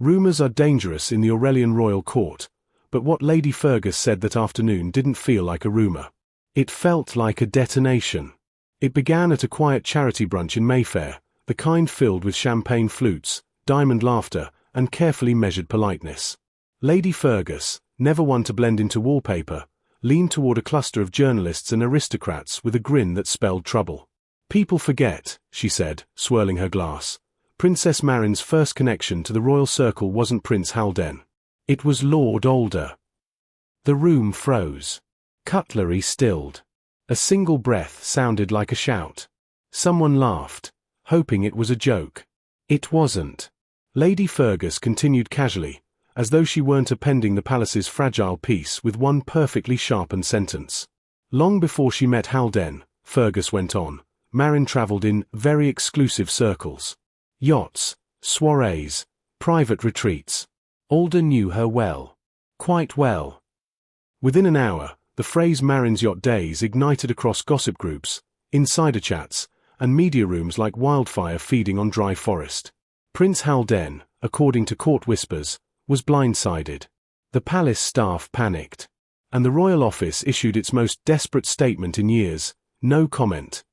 Rumours are dangerous in the Aurelian royal court, but what Lady Fergus said that afternoon didn't feel like a rumour. It felt like a detonation. It began at a quiet charity brunch in Mayfair, the kind filled with champagne flutes, diamond laughter, and carefully measured politeness. Lady Fergus, never one to blend into wallpaper, leaned toward a cluster of journalists and aristocrats with a grin that spelled trouble. "People forget," she said, swirling her glass. "Princess Marin's first connection to the royal circle wasn't Prince Haldane. It was Lord Alder." The room froze. Cutlery stilled. A single breath sounded like a shout. Someone laughed, hoping it was a joke. It wasn't. Lady Fergus continued casually, as though she weren't appending the palace's fragile peace with one perfectly sharpened sentence. "Long before she met Haldane," Fergus went on, "Marin travelled in very exclusive circles. Yachts, soirees, private retreats. Alder knew her well. Quite well." Within an hour, the phrase Marin's yacht days ignited across gossip groups, insider chats, and media rooms like wildfire feeding on dry forest. Prince Haldane, according to court whispers, was blindsided. The palace staff panicked. And the royal office issued its most desperate statement in years: no comment.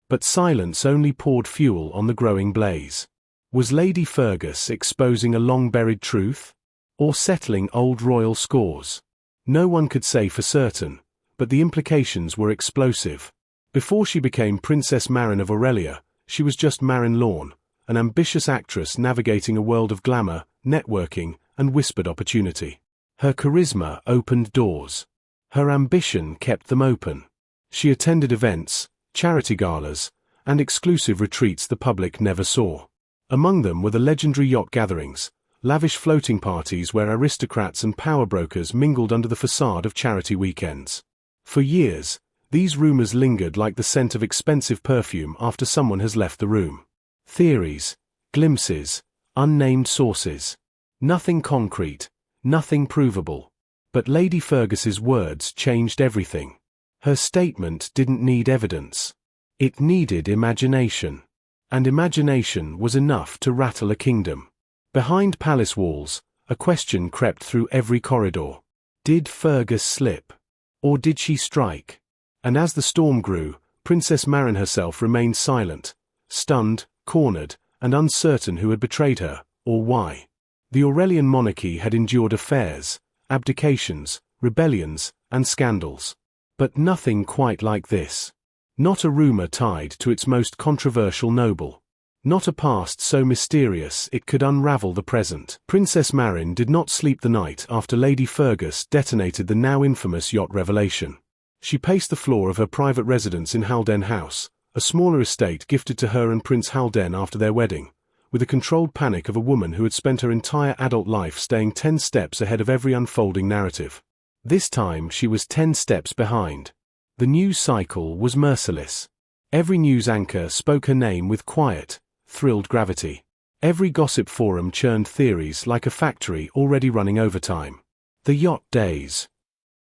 But silence only poured fuel on the growing blaze. Was Lady Fergus exposing a long-buried truth? Or settling old royal scores? No one could say for certain, but the implications were explosive. Before she became Princess Marin of Aurelia, she was just Marin Lorne, an ambitious actress navigating a world of glamour, networking, and whispered opportunity. Her charisma opened doors. Her ambition kept them open. She attended events, charity galas, and exclusive retreats the public never saw. Among them were the legendary yacht gatherings, lavish floating parties where aristocrats and power brokers mingled under the facade of charity weekends. For years, these rumors lingered like the scent of expensive perfume after someone has left the room. Theories, glimpses, unnamed sources. Nothing concrete, nothing provable. But Lady Fergus's words changed everything. Her statement didn't need evidence. It needed imagination. And imagination was enough to rattle a kingdom. Behind palace walls, a question crept through every corridor. Did Fergus slip? Or did she strike? And as the storm grew, Princess Marin herself remained silent, stunned, cornered, and uncertain who had betrayed her, or why. The Aurelian monarchy had endured affairs, abdications, rebellions, and scandals. But nothing quite like this. Not a rumor tied to its most controversial noble. Not a past so mysterious it could unravel the present. Princess Marin did not sleep the night after Lady Fergus detonated the now infamous yacht revelation. She paced the floor of her private residence in Haldane House, a smaller estate gifted to her and Prince Haldane after their wedding, with the controlled panic of a woman who had spent her entire adult life staying 10 steps ahead of every unfolding narrative. This time she was 10 steps behind. The news cycle was merciless. Every news anchor spoke her name with quiet, thrilled gravity. Every gossip forum churned theories like a factory already running overtime. The yacht days.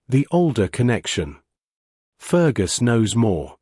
The Alder connection. Fergus knows more.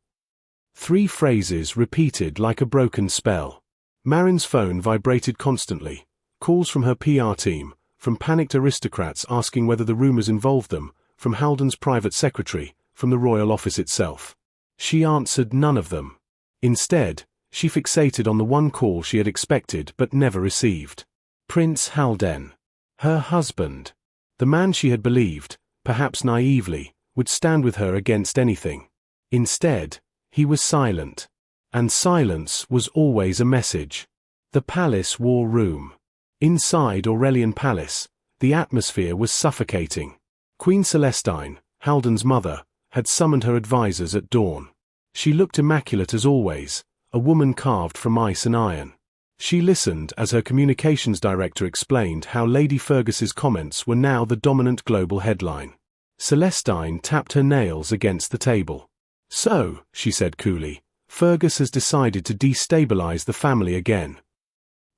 3 phrases repeated like a broken spell. Marin's phone vibrated constantly. Calls from her PR team, from panicked aristocrats asking whether the rumors involved them, from Haldane's private secretary, from the royal office itself. She answered none of them. Instead, she fixated on the one call she had expected but never received. Prince Haldane. Her husband. The man she had believed, perhaps naively, would stand with her against anything. Instead, he was silent. And silence was always a message. The palace war room. Inside Aurelian Palace, the atmosphere was suffocating. Queen Celestine, Haldane's mother, had summoned her advisors at dawn. She looked immaculate as always, a woman carved from ice and iron. She listened as her communications director explained how Lady Fergus's comments were now the dominant global headline. Celestine tapped her nails against the table. "So," she said coolly, "Fergus has decided to destabilize the family again."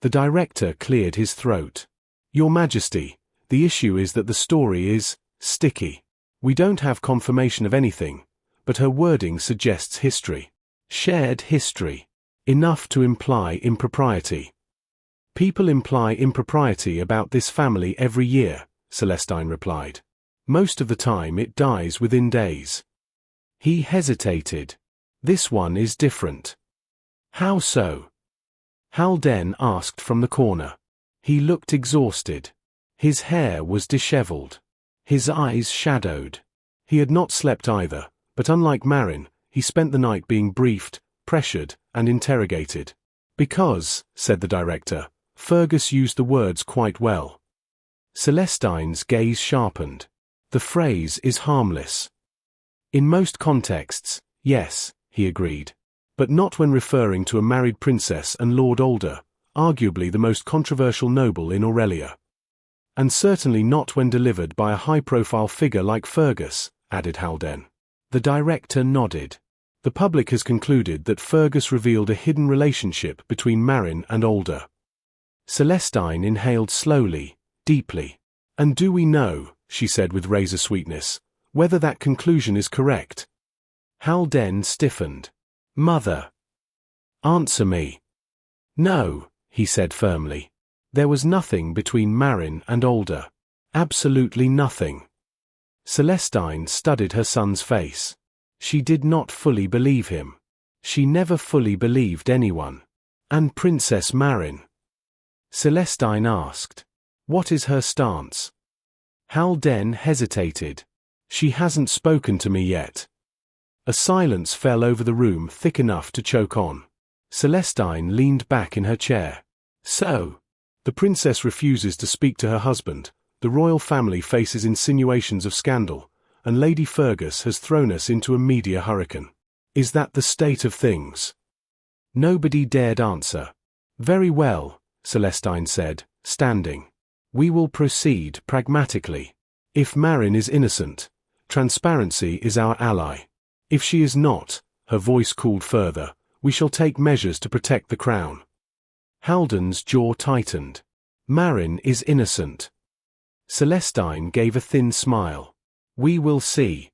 The director cleared his throat. "Your Majesty, the issue is that the story is sticky. We don't have confirmation of anything, but her wording suggests history. Shared history. Enough to imply impropriety." People imply impropriety about this family every year, Celestine replied. Most of the time it dies within days. He hesitated. This one is different. How so? Haldane asked from the corner. He looked exhausted. His hair was disheveled. His eyes shadowed. He had not slept either, but unlike Marin, he spent the night being briefed, pressured, and interrogated. Because, said the director, Fergus used the words quite well. Celestine's gaze sharpened. The phrase is harmless. In most contexts, yes, he agreed. But not when referring to a married princess and Lord Alder, arguably the most controversial noble in Aurelia. And certainly not when delivered by a high-profile figure like Fergus, added Haldane. The director nodded. The public has concluded that Fergus revealed a hidden relationship between Marin and Alder. Celestine inhaled slowly, deeply. And do we know, she said with razor sweetness, whether that conclusion is correct? Haldane stiffened. Mother. Answer me. No, he said firmly. There was nothing between Marin and Alder. Absolutely nothing. Celestine studied her son's face. She did not fully believe him. She never fully believed anyone. And Princess Marin? Celestine asked. What is her stance? Haldane hesitated. She hasn't spoken to me yet. A silence fell over the room thick enough to choke on. Celestine leaned back in her chair. So, the princess refuses to speak to her husband, the royal family faces insinuations of scandal, and Lady Fergus has thrown us into a media hurricane. Is that the state of things? Nobody dared answer. Very well, Celestine said, standing. We will proceed pragmatically. If Marin is innocent, transparency is our ally. If she is not, her voice cooled further, we shall take measures to protect the crown. Haldane's jaw tightened. Marin is innocent. Celestine gave a thin smile. We will see.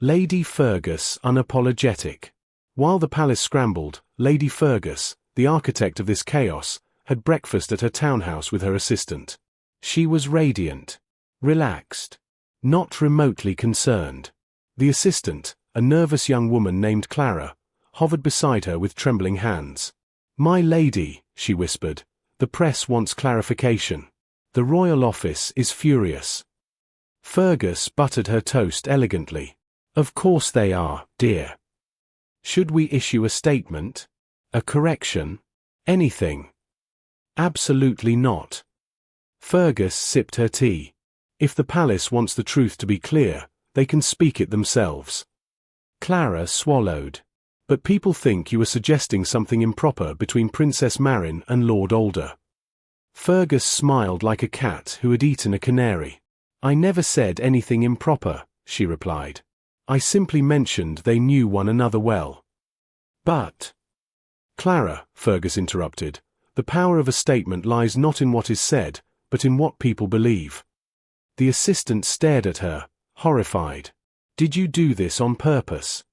Lady Fergus unapologetic. While the palace scrambled, Lady Fergus, the architect of this chaos, had breakfast at her townhouse with her assistant. She was radiant, relaxed, not remotely concerned. The assistant, a nervous young woman named Clara, hovered beside her with trembling hands. My lady, she whispered, the press wants clarification. The royal office is furious. Fergus buttered her toast elegantly. Of course they are, dear. Should we issue a statement? A correction? Anything? Absolutely not. Fergus sipped her tea. If the palace wants the truth to be clear, they can speak it themselves. Clara swallowed. But people think you are suggesting something improper between Princess Marin and Lord Alder. Fergus smiled like a cat who had eaten a canary. I never said anything improper, she replied. I simply mentioned they knew one another well. But... Clara, Fergus interrupted, the power of a statement lies not in what is said, but in what people believe. The assistant stared at her, horrified. Did you do this on purpose?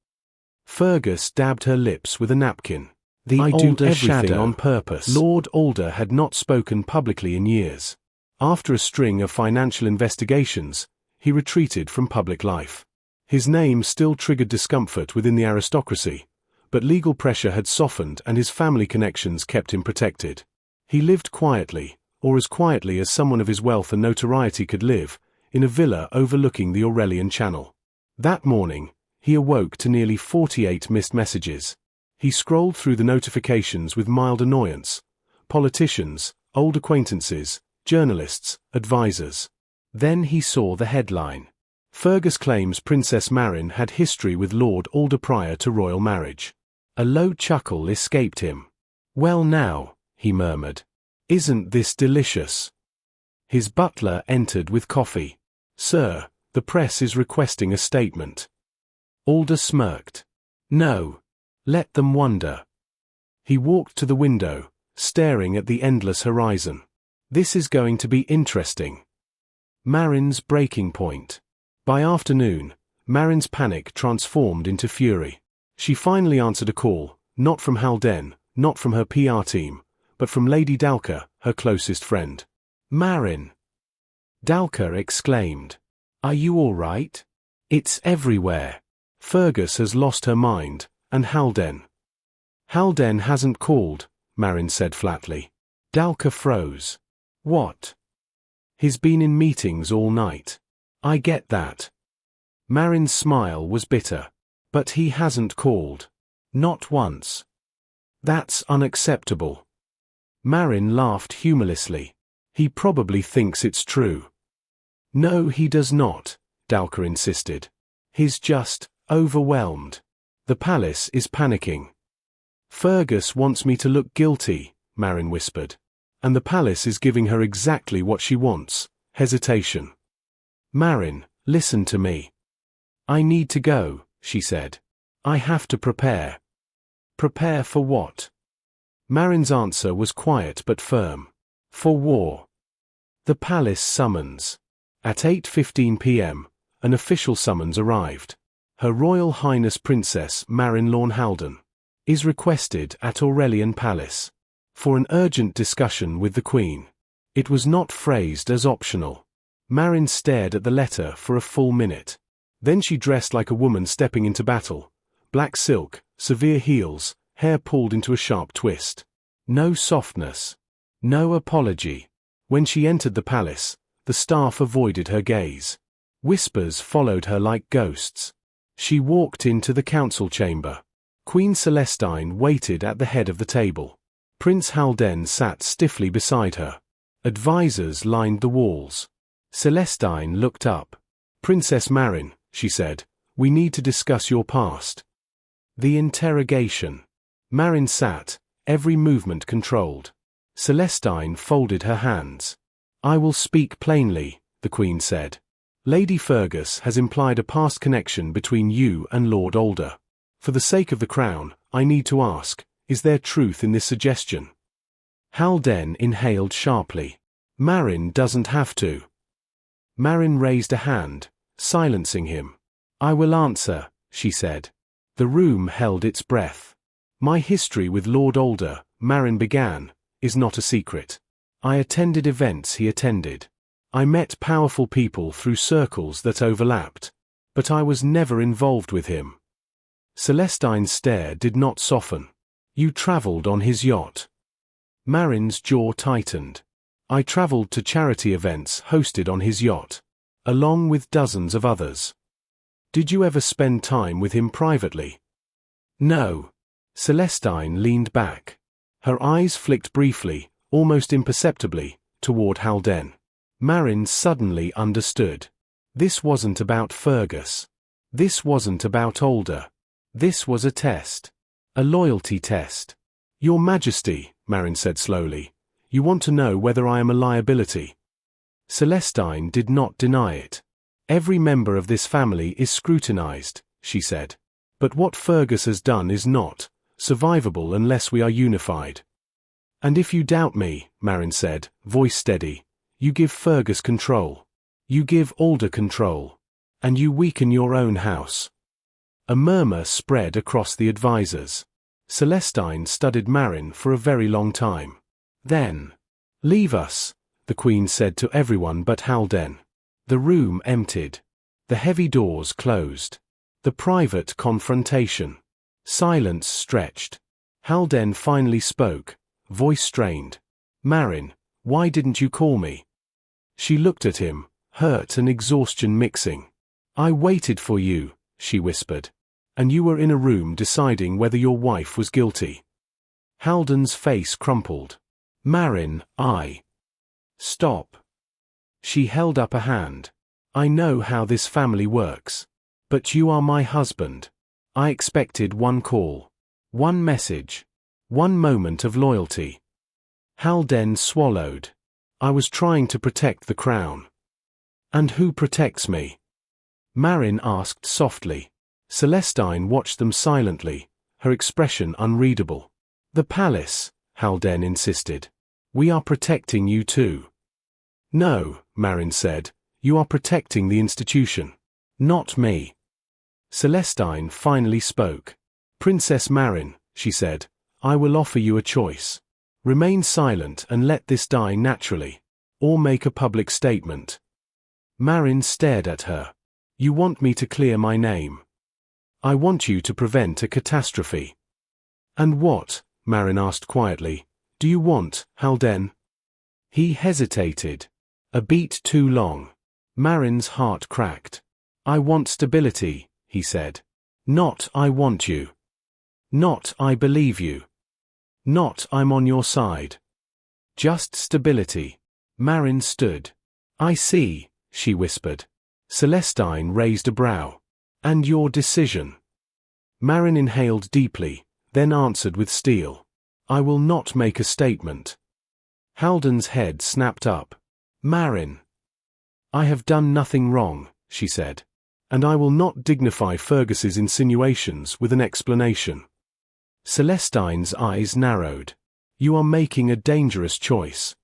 Fergus dabbed her lips with a napkin. I do everything on purpose. Lord Alder had not spoken publicly in years. After a string of financial investigations, he retreated from public life. His name still triggered discomfort within the aristocracy, but legal pressure had softened and his family connections kept him protected. He lived quietly, or as quietly as someone of his wealth and notoriety could live, in a villa overlooking the Aurelian Channel. That morning, he awoke to nearly 48 missed messages. He scrolled through the notifications with mild annoyance. Politicians, old acquaintances, journalists, advisors. Then he saw the headline. Fergus claims Princess Marin had history with Lord Alder prior to royal marriage. A low chuckle escaped him. Well now, he murmured. Isn't this delicious? His butler entered with coffee. Sir, the press is requesting a statement. Alder smirked. No. Let them wonder. He walked to the window, staring at the endless horizon. This is going to be interesting. Marin's breaking point. By afternoon, Marin's panic transformed into fury. She finally answered a call, not from Haldane, not from her PR team, but from Lady Dalka, her closest friend. "Marin!" Dalka exclaimed. "Are you all right? It's everywhere. Fergus has lost her mind, and Halden." "Halden hasn't called," Marin said flatly. Dalka froze. "What?" "He's been in meetings all night." "I get that." Marin's smile was bitter. "But he hasn't called. Not once. That's unacceptable." Marin laughed humorlessly. "He probably thinks it's true." "No, he does not," Dalka insisted. "He's just overwhelmed. The palace is panicking." "Fergus wants me to look guilty," Marin whispered. "And the palace is giving her exactly what she wants, hesitation." "Marin, listen to me." "I need to go," she said. "I have to prepare." "Prepare for what?" Marin's answer was quiet but firm. "For war." The palace summons. At 8:15 p.m., an official summons arrived. Her Royal Highness Princess Marin Lorne Halden is requested at Aurelian Palace for an urgent discussion with the Queen. It was not phrased as optional. Marin stared at the letter for a full minute. Then she dressed like a woman stepping into battle. Black silk, severe heels, hair pulled into a sharp twist. No softness. No apology. When she entered the palace, the staff avoided her gaze. Whispers followed her like ghosts. She walked into the council chamber. Queen Celestine waited at the head of the table. Prince Halden sat stiffly beside her. Advisors lined the walls. Celestine looked up. "Princess Marin," she said, "we need to discuss your past." The interrogation. Marin sat, every movement controlled. Celestine folded her hands. "I will speak plainly," the Queen said. "Lady Fergus has implied a past connection between you and Lord Alder. For the sake of the crown, I need to ask, is there truth in this suggestion?" Halden inhaled sharply. "Marin doesn't have to." Marin raised a hand, silencing him. "I will answer," she said. The room held its breath. "My history with Lord Alder," Marin began, "is not a secret. I attended events he attended. I met powerful people through circles that overlapped. But I was never involved with him." Celestine's stare did not soften. "You traveled on his yacht." Marin's jaw tightened. "I traveled to charity events hosted on his yacht, along with dozens of others." "Did you ever spend time with him privately?" "No." Celestine leaned back. Her eyes flicked briefly, almost imperceptibly, toward Halden. Marin suddenly understood. This wasn't about Fergus. This wasn't about Alder. This was a test. A loyalty test. "Your Majesty," Marin said slowly, "you want to know whether I am a liability." Celestine did not deny it. "Every member of this family is scrutinized," she said. "But what Fergus has done is not survivable unless we are unified." "And if you doubt me," Marin said, voice steady, "you give Fergus control. You give Alder control. And you weaken your own house." A murmur spread across the advisors. Celestine studied Marin for a very long time. Then, "Leave us," the Queen said to everyone but Halden. The room emptied. The heavy doors closed. The private confrontation. Silence stretched. Halden finally spoke, voice strained. "Marin, why didn't you call me?" She looked at him, hurt and exhaustion mixing. "I waited for you," she whispered. "And you were in a room deciding whether your wife was guilty." Halden's face crumpled. "Marin, Stop." She held up a hand. "I know how this family works. But you are my husband. I expected one call. One message. One moment of loyalty." Halden swallowed. "I was trying to protect the crown." "And who protects me?" Marin asked softly. Celestine watched them silently, her expression unreadable. "The palace," Halden insisted. "We are protecting you too." "No," Marin said, "you are protecting the institution. Not me." Celestine finally spoke. "Princess Marin," she said, "I will offer you a choice. Remain silent and let this die naturally. Or make a public statement. Marin stared at her. You want me to clear my name. I want you to prevent a catastrophe. And what, Marin asked quietly, do you want, Halden? He hesitated. A beat too long. Marin's heart cracked. I want stability, he said. Not I want you. Not I believe you. Not I'm on your side. Just stability. Marin stood. I see, she whispered. Celestine raised a brow. And your decision? Marin inhaled deeply, then answered with steel. I will not make a statement. Halden's head snapped up. Marin. I have done nothing wrong, she said. And I will not dignify Fergus's insinuations with an explanation. Celestine's eyes narrowed. You are making a dangerous choice.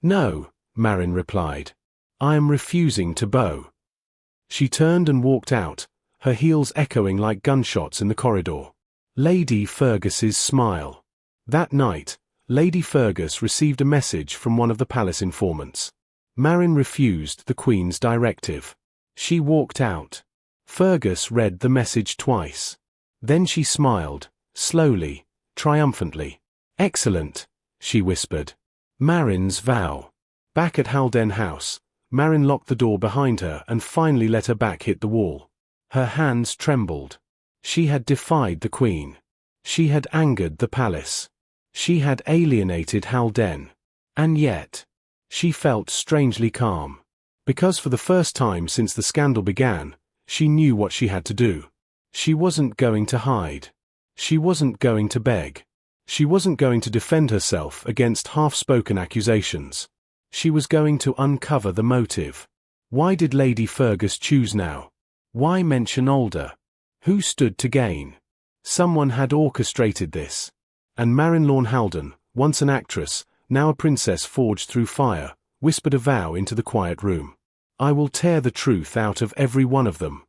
No, Marin replied. I am refusing to bow. She turned and walked out, her heels echoing like gunshots in the corridor. Lady Fergus's smile. That night, Lady Fergus received a message from one of the palace informants. Marin refused the Queen's directive. She walked out. Fergus read the message twice. Then she smiled, slowly, triumphantly. Excellent, she whispered. Marin's vow. Back at Halden House, Marin locked the door behind her and finally let her back hit the wall. Her hands trembled. She had defied the Queen. She had angered the palace. She had alienated Halden. And yet, she felt strangely calm. Because for the first time since the scandal began, she knew what she had to do. She wasn't going to hide. She wasn't going to beg. She wasn't going to defend herself against half-spoken accusations. She was going to uncover the motive. Why did Lady Fergus choose now? Why mention Older? Who stood to gain? Someone had orchestrated this. And Marin Lorne Halden, once an actress, now a princess forged through fire, whispered a vow into the quiet room. I will tear the truth out of every one of them.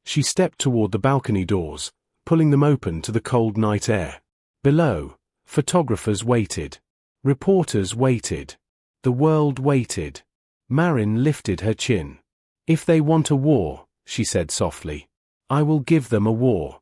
She stepped toward the balcony doors, pulling them open to the cold night air. Below, photographers waited. Reporters waited. The world waited. Marin lifted her chin. If they want a war, she said softly, I will give them a war.